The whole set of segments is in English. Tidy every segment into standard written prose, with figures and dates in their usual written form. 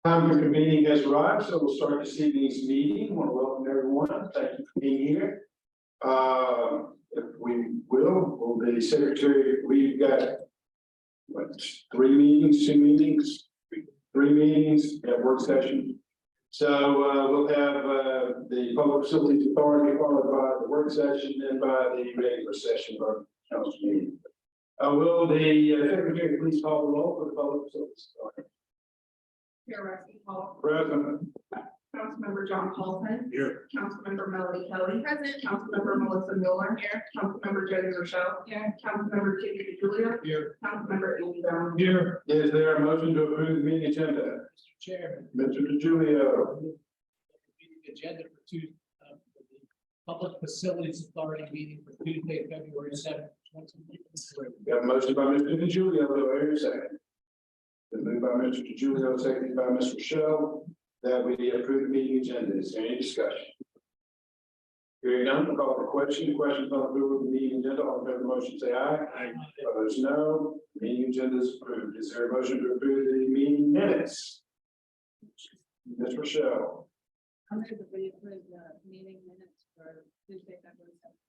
Time for convening has arrived, so we'll start this evening's meeting. I want to welcome everyone. Thank you for being here. If we will the secretary, we've got what, 3 meetings, 2 meetings, 3 meetings at work session. So we'll have the Public Facilities Authority followed by the work session, then by the regular session of our council meeting. Will the secretary please call the roll for the Public Facilities Authority? Chair Rusty Hall. Present. Councilmember John Paulson. Here. Councilmember Melody Kelly. Present. Councilmember Melissa Miller. Here. Councilmember Jody Rochelle. Here. Councilmember Timothy DeJulia. Here. Councilmember Andy Brown. Here. Is there a motion to approve the meeting agenda? Mr. Chairman. Mr. DeJulio. Meeting agenda for the Public Facilities Authority meeting for Tuesday, February 7th, 2023. We have a motion by Mr. DeJulio. Do I hear a second? Been moved by Mr. DeJulio, seconded by Ms. Rochelle, that we approve the meeting agenda. Is there any discussion? Hearing none, we'll call for question. Questions on approval of the meeting agenda. All in favor of the motion, say aye. Aye. Opposed, no. Meeting agenda is approved. Is there a motion to approve the meeting minutes? Ms. Rochelle. I'm going to approve the meeting minutes for Tuesday, February 7th.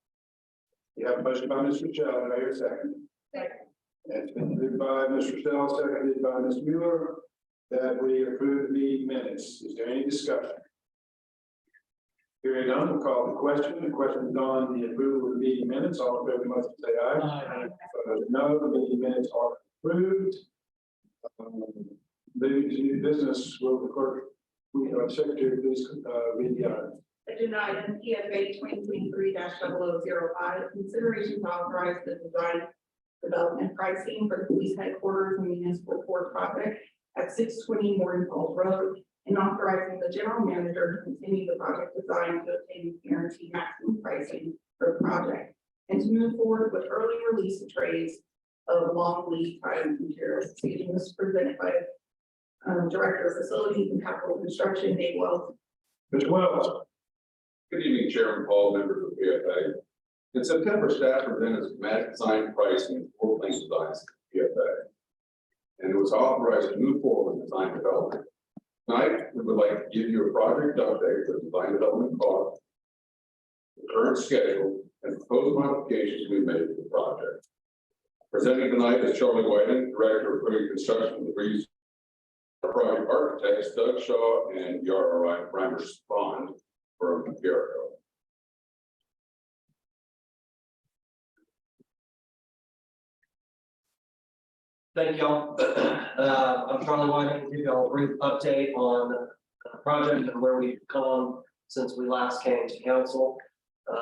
You have a motion by Ms. Rochelle. Do I hear a second? Second. It's been moved by Ms. Rochelle, seconded by Ms. Mueller, that we approve the meeting minutes. Is there any discussion? Hearing none, we'll call the question. The question is on the approval of the meeting minutes. All in favor, must say aye. Aye. Opposed, no. The meeting minutes are approved. Moving to new business, will the clerk, secretary, please read the item. Agenda item PFA 2023-0005. Consideration to authorize the design, development, pricing for the police headquarters and municipal court project at 620 Morgan Falls Road, and authorizing the general manager to continue the project design to obtain guaranteed maximum pricing for the project, and to move forward with early release of trades of long lead time materials. This meeting was presented by Director of Facilities and Capital Construction, Dave Wells. Mr. Wells. Good evening, Chairman Paul, members of PFA. In September, staff presented schematic design pricing for plan designs to PFA, and it was authorized to move forward with design development. Tonight, we would like to give you a project update for design development cost, the current schedule, and proposed modifications we made to the project. Presenting tonight is Charlie Whiting, Director of Pre-Construction with Breeze. Our project architects Doug Shaw and Yara Reimer Bond from Jericho. Thank y'all. I'm Charlie Whiting, give y'all a brief update on the project and where we've come since we last came to council.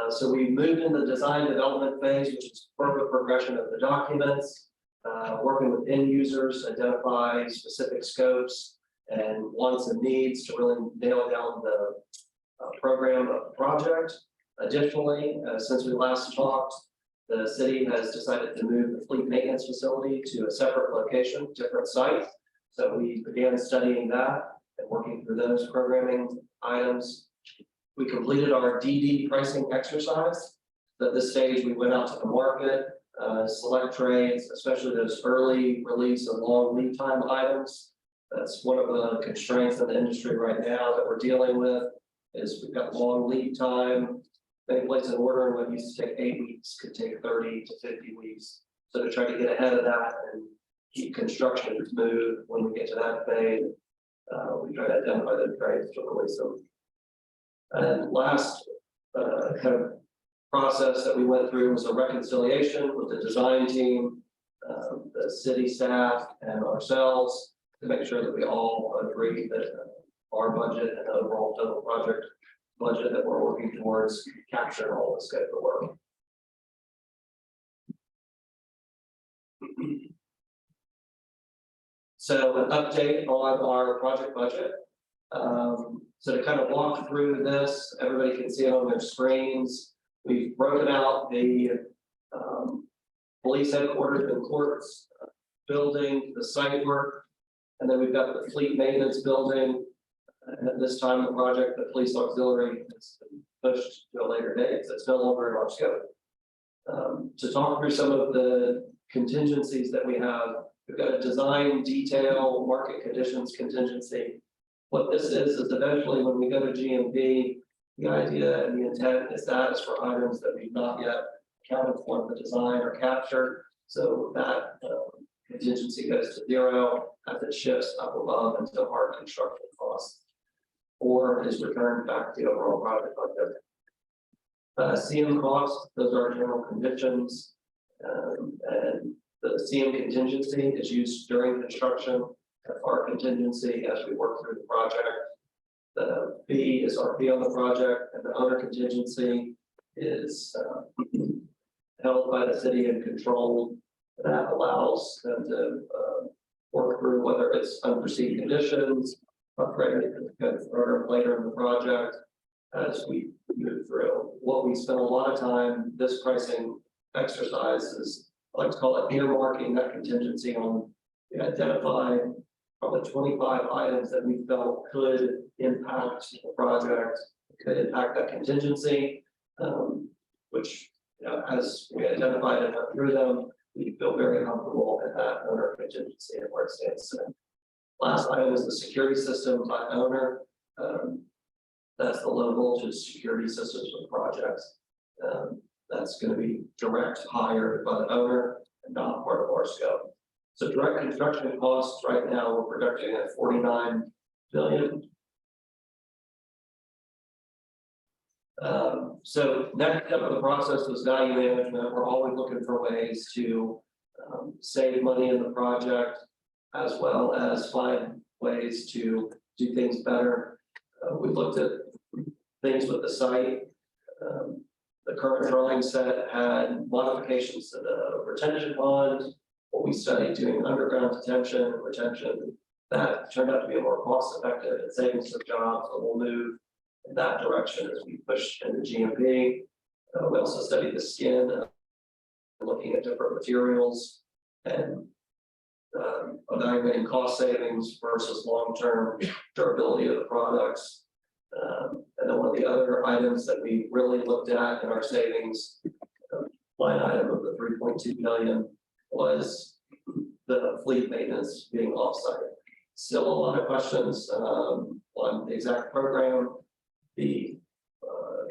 So we moved in the design development phase, which is further progression of the documents, working with end users, identify specific scopes and wants and needs to really nail down the program of the project. Additionally, since we last talked, the city has decided to move the fleet maintenance facility to a separate location, different site. So we began studying that and working through those programming items. We completed our DD pricing exercise. At this stage, we went out to the market, select trades, especially those early release and long lead time items. That's one of the constraints in the industry right now that we're dealing with, is we've got long lead time. Many places in order, what used to take 8 weeks could take 30 to 50 weeks. So to try to get ahead of that and keep construction smooth when we get to that phase, we try to identify the trades to release them. And last kind of process that we went through was a reconciliation with the design team, the city staff, and ourselves to make sure that we all agree that our budget and the overall total project budget that we're working towards capturing all the scope of work. So an update on our project budget. So to kind of walk through this, everybody can see it on their screens. We've broken out the police headquarters and courts building, the site work, and then we've got the fleet maintenance building. And at this time, the project, the police auxiliary, has been pushed to a later date, so it's no longer in our scope. To talk through some of the contingencies that we have, we've got a design detail, market conditions contingency, What this is eventually when we go to GMP, the idea and the intent is that is for items that we've not yet accounted for in the design or captured. So that contingency goes to zero as it shifts up above into hard construction costs, or is returned back to the overall project budget. CM costs, those are general conditions, and the CM contingency is used during construction of our contingency as we work through the project. The fee is our fee on the project, and the owner contingency is held by the city and controlled. That allows them to work through whether it's unforeseen conditions, upgrading or later in the project as we move through. What we spend a lot of time, this pricing exercise is, I like to call it earmarking that contingency on. We identified probably 25 items that we felt could impact the project, could impact that contingency, which, you know, as we identified and went through them, we feel very comfortable in that owner contingency and where it stands today. Last item is the security system by owner. That's the low voltage security systems for the projects. That's going to be direct hired by the owner and not part of our scope. So direct construction costs right now, we're projecting at 49 billion. So next step of the process was value management. We're always looking for ways to save money in the project, as well as find ways to do things better. We looked at things with the site. The current drawing set had modifications to the retention pond. What we studied doing underground detention and retention, that turned out to be a more cost effective and savings of jobs. So we'll move in that direction as we push into GMP. We also studied the skin, looking at different materials and evaluating cost savings versus long-term durability of the products. And then one of the other items that we really looked at in our savings line item of the 3.2 million was the fleet maintenance being offsite. Still a lot of questions on the exact program. The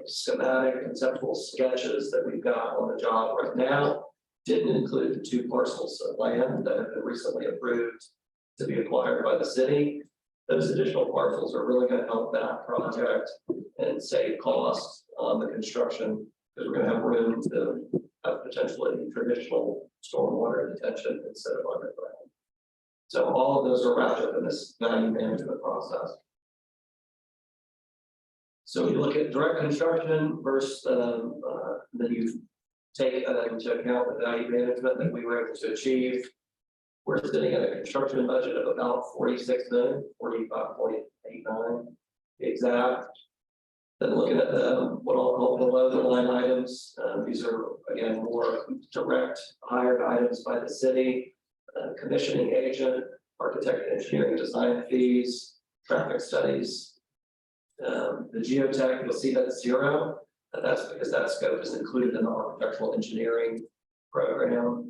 schematic conceptual sketches that we've got on the job right now didn't include the 2 parcels of land that have been recently approved to be acquired by the city. Those additional parcels are really going to help that project and save costs on the construction, because we're going to have room to have potentially traditional stormwater detention instead of underground. So all of those are wrapped up in this value management process. So you look at direct construction versus then you take into account the value management that we were able to achieve. We're sitting at a construction budget of about 46 million, 45.89 exact. Then looking at the what I'll call below the line items, these are again more direct hired items by the city, commissioning agent, architect, engineering, design fees, traffic studies. The geotech, you'll see that's 0. And that's because that scope is included in the architectural engineering program.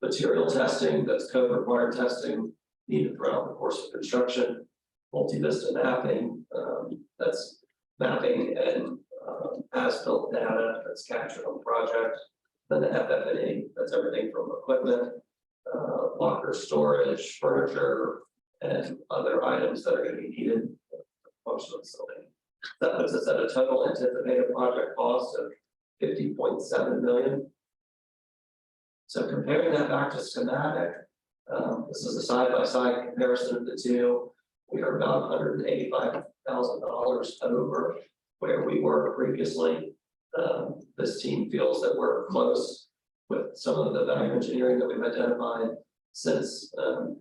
Material testing, that's code required testing needed throughout the course of construction. Multi-vista mapping, that's mapping and as-built data that's captured on the project. Then the FF&E, that's everything from equipment, locker storage, furniture, and other items that are going to be needed to function the facility. That puts us at a total anticipated project cost of 50.7 million. So comparing that back to schematic, this is a side-by-side comparison of the two. We are about $185,000 over where we were previously. This team feels that we're close with some of the value engineering that we've identified since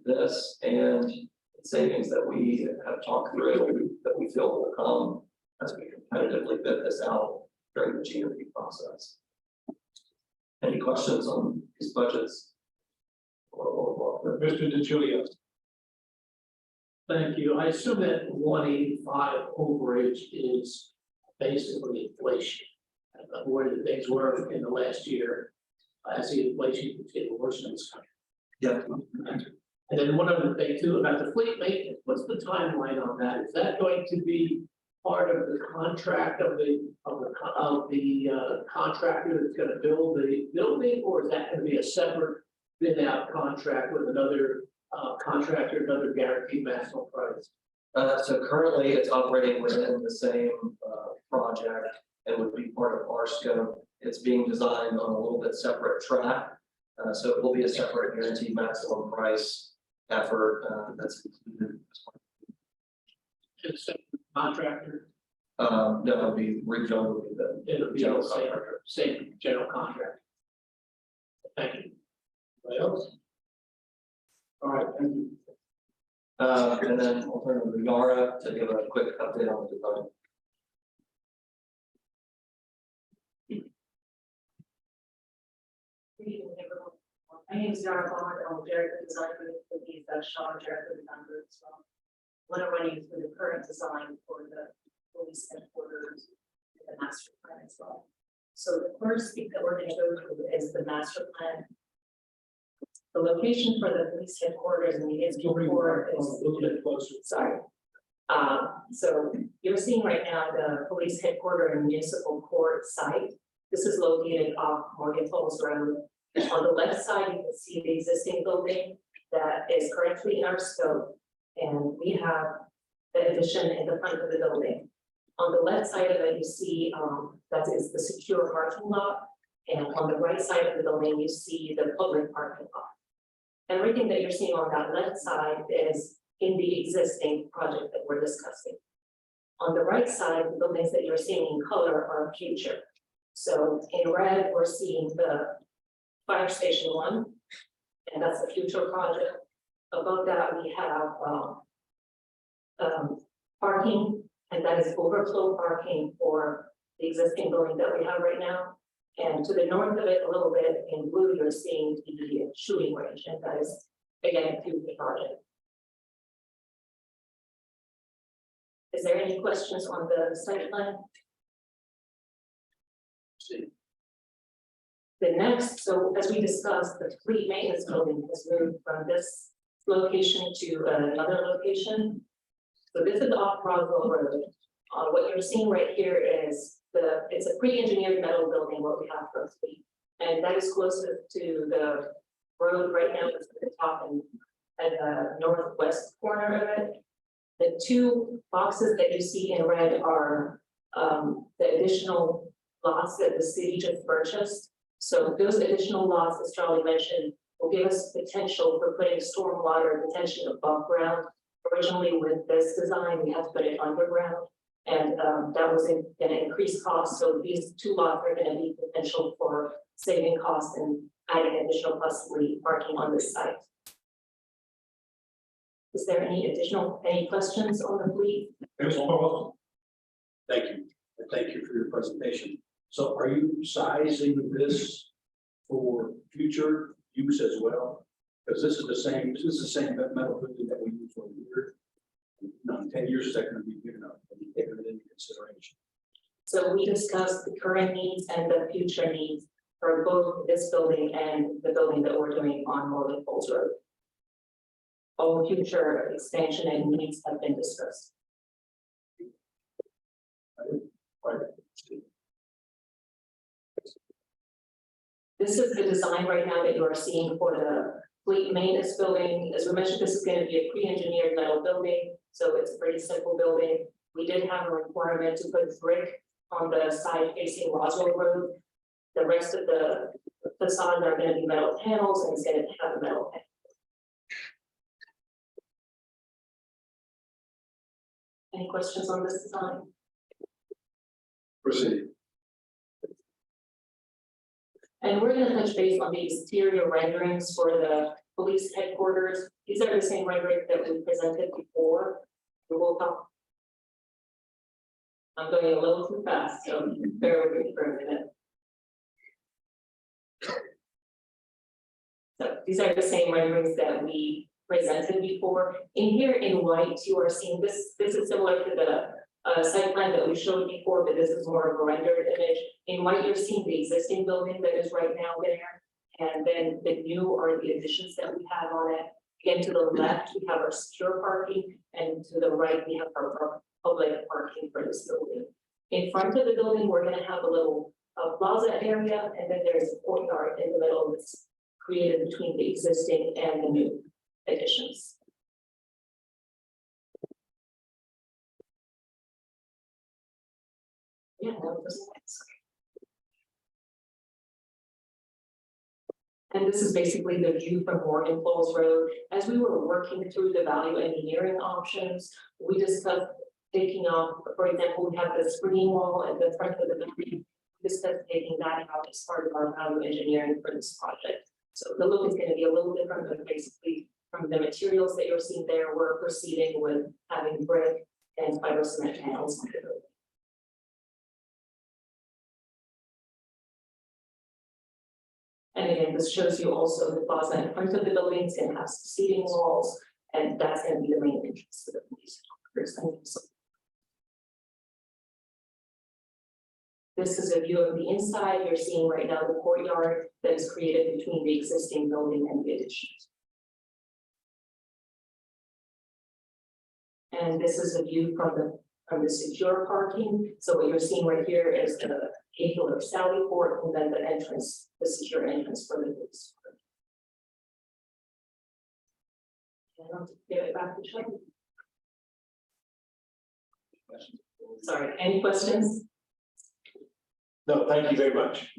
this, and savings that we have talked through that we feel will come as we competitively bid this out during the GMP process. Any questions on these budgets? Mr. DeJulius. Thank you. I assume that 185 overage is basically inflation. Where the things were in the last year, as the inflation was getting worse in this country. Yeah. And then one other thing too, about the fleet maintenance, what's the timeline on that? Is that going to be part of the contract of the contractor that's gonna build the building? Or is that gonna be a separate bid out contract with another contractor, another guaranteed maximum price? So currently it's operating within the same project and would be part of our scope. It's being designed on a little bit separate track. So it will be a separate guaranteed maximum price effort that's included. It's a contractor, No, it'll be regional, will be the it'll be general the same, contractor. same general contract. Thank you. Anybody else? All right, thank you. And then I'll turn it to Yara to give a quick update on the design. Good evening, everyone. My name is Yara Bond. I'm Jared, the designer for these, Sean Jared, the designer as well. What I'm running through the current design for the police headquarters, and the master plan as well. So the first thing that we're going to go through is the master plan. The location for the police headquarters and the municipal court A is, little bit closer. sorry. So you're seeing right now the police headquarters and municipal court site. This is located off Morgan Falls Road. On the left side, you can see the existing building that is currently in our scope. And we have the addition in the front of the building. On the left side of it, you see that is the secure parking lot. And on the right side of the building, you see the public parking lot. Everything that you're seeing on that left side is in the existing project that we're discussing. On the right side, the buildings that you're seeing in color are future. So in red, we're seeing the Fire Station 1, and that's the future project. Above that, we have parking, and that is overflow parking for the existing building that we have right now. And to the north of it, a little bit in blue, you're seeing the shooting range, and that is, again, a future project. Is there any questions on the site plan? The next, so as we discussed, the fleet maintenance building has moved from this location to another location. So this is off Roswell Road. What you're seeing right here is it's a pre-engineered metal building, what we have for fleet. And that is closest to the road right now, it's at the top and at the northwest corner of it. The two boxes that you see in red are the additional lots that the city just purchased. So those additional lots, as Charlie mentioned, will give us potential for putting stormwater potentially above ground. Originally with this design, we had to put it underground, and that was going to increase costs. So these two lots are going to be potential for saving costs and adding additional possibly parking on this site. Is there any questions on the fleet? There's Paul. Thank you, and thank you for your presentation. So are you sizing this for future use as well? Because this is the same metal building that we use for a year. In 10 years, is that going to be big enough? Have you taken it into consideration? So we discussed the current needs and the future needs for both this building and the building that we're doing on Morgan Falls Road. All future expansion and needs have been discussed. This is the design right now that you are seeing for the fleet maintenance building. As we mentioned, this is going to be a pre-engineered metal building, so it's a pretty simple building. We did have a requirement to put brick on the side facing Roswell Road. The rest of the facade are going to be metal panels, and it's going to have a metal panel. Any questions on this design? Proceed. And we're going to touch base on the exterior renderings for the police headquarters. These are the same renderings that we presented before. We will talk. I'm going a little too fast, so bear with me for a minute. So these are the same renderings that we presented before. In here in white, you are seeing this. This is similar to the site plan that we showed before, but this is more of a rendered image. In white, you're seeing the existing building that is right now there, and then the new are the additions that we have on it. Again, to the left, we have our secure parking, and to the right, we have our public parking for this building. In front of the building, we're gonna have a little plaza area, and then there's a courtyard in the middle that's created between the existing and the new additions. Yeah, that was nice. And this is basically the view from Morgan Falls Road. As we were working through the value engineering options, we discussed taking off, for example, we have the screen wall at the front of the building. We discussed taking that out as part of our value engineering for this project. So the look is going to be a little different, but basically from the materials that you're seeing there, we're proceeding with having brick and fiber cement panels on the building. And again, this shows you also the plaza in front of the building is going to have some seating walls, and that's going to be the main entrance to the police. This is a view of the inside. You're seeing right now the courtyard that is created between the existing building and the additions. And this is a view from the secure parking. So what you're seeing right here is the vehicular sally port, and then the entrance, the secure entrance for the police. And I'll give it back to Chuck. Sorry, any questions? No, thank you very much.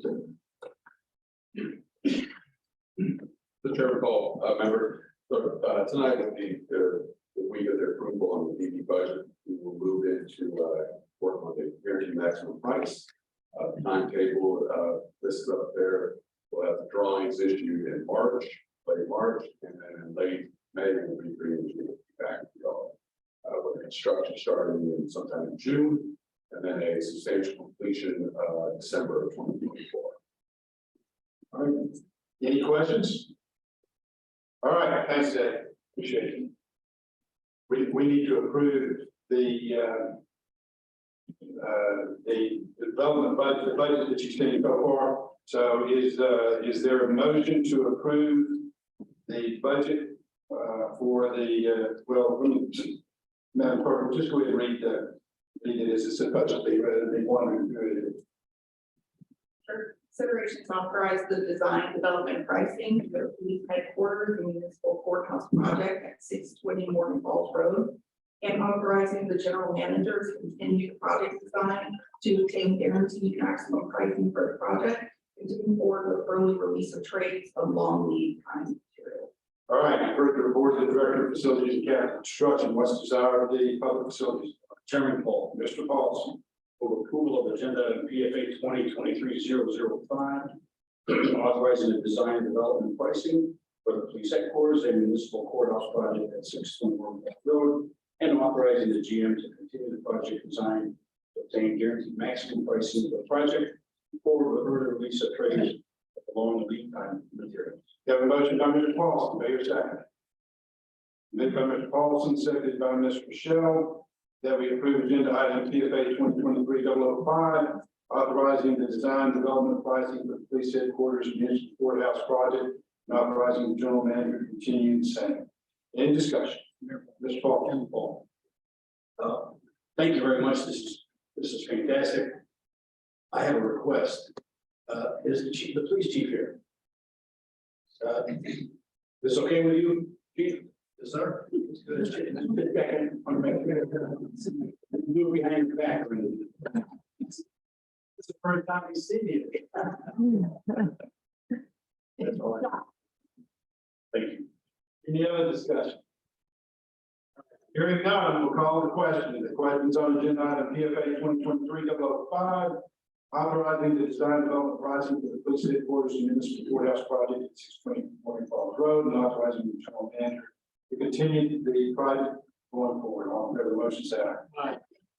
The chair recall, member, so, tonight with the week of the approval on the DB budget, we will move into work on the guaranteed maximum price. The timetable listed up there. We'll have the drawings issued in March, late March, and then in late May we'll be bringing you back to y'all with the construction starting in sometime in June, and then a substantial completion December of 2024. All right, any questions? All right, thanks, Ed. Appreciate it. We need to approve the development budget, the budget that you've seen so far. So is there a motion to approve the budget for the, Madam Clerk, just go ahead and read it as it's supposed to be, rather than one. Consideration to authorize the design, development, and pricing for the police headquarters and municipal courthouse project at 620 Morgan Falls Road, and authorizing the general manager to continue the project design to obtain guaranteed maximum pricing for the project, and to move forward with early release of trades of long lead time material. All right, you've heard the report of the Director of Facilities and Capital Construction. What's the desire of the public facilities? Chairman Paul, Mr. Paulson. for approval of agenda PFA 2023-005, authorizing the design, development, and pricing for the police headquarters and municipal courthouse project at 620 Morgan Road, and authorizing the GM to continue the project design to obtain guaranteed maximum pricing for the project forward with further release of trades along the lead time materials. You have a motion by Mr. Paulson, may I hear a second? Moved by Mr. Paulson, seconded by Ms. Michelle, that we approve agenda item PFA 2023-005, authorizing the design, development, pricing for the police headquarters and municipal courthouse project, and authorizing the general manager to continue the same. Any discussion? Mr. Paul. Thank you very much. This is fantastic. I have a request. Is the police chief here? This okay with you, chief? Yes, sir. Good. Move behind your back. It's the first time we see you. That's all. Thank you. Any other discussion? Hearing none, we'll call the question. The question's on agenda item PFA 2023-005, authorizing the design, development, pricing for the police headquarters and municipal courthouse project at 620 Morgan Falls Road, and authorizing the general manager to continue the project going forward. All in favor of the motion, say aye. Aye.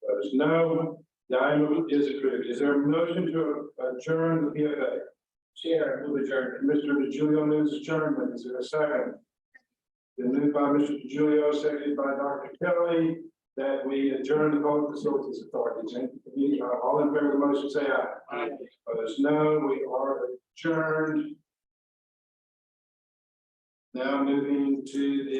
Opposed, no. The item is approved. Is there a motion to adjourn the PFA? Chair, move adjourn. Mr. DeGiulio moves adjournment. Is there a second? Been moved by Mr. DeGiulio, seconded by Dr. Kelly, that we adjourn the public facilities authority. All in favor of the motion, say aye. Aye. Opposed, no. We are adjourned. Now moving to the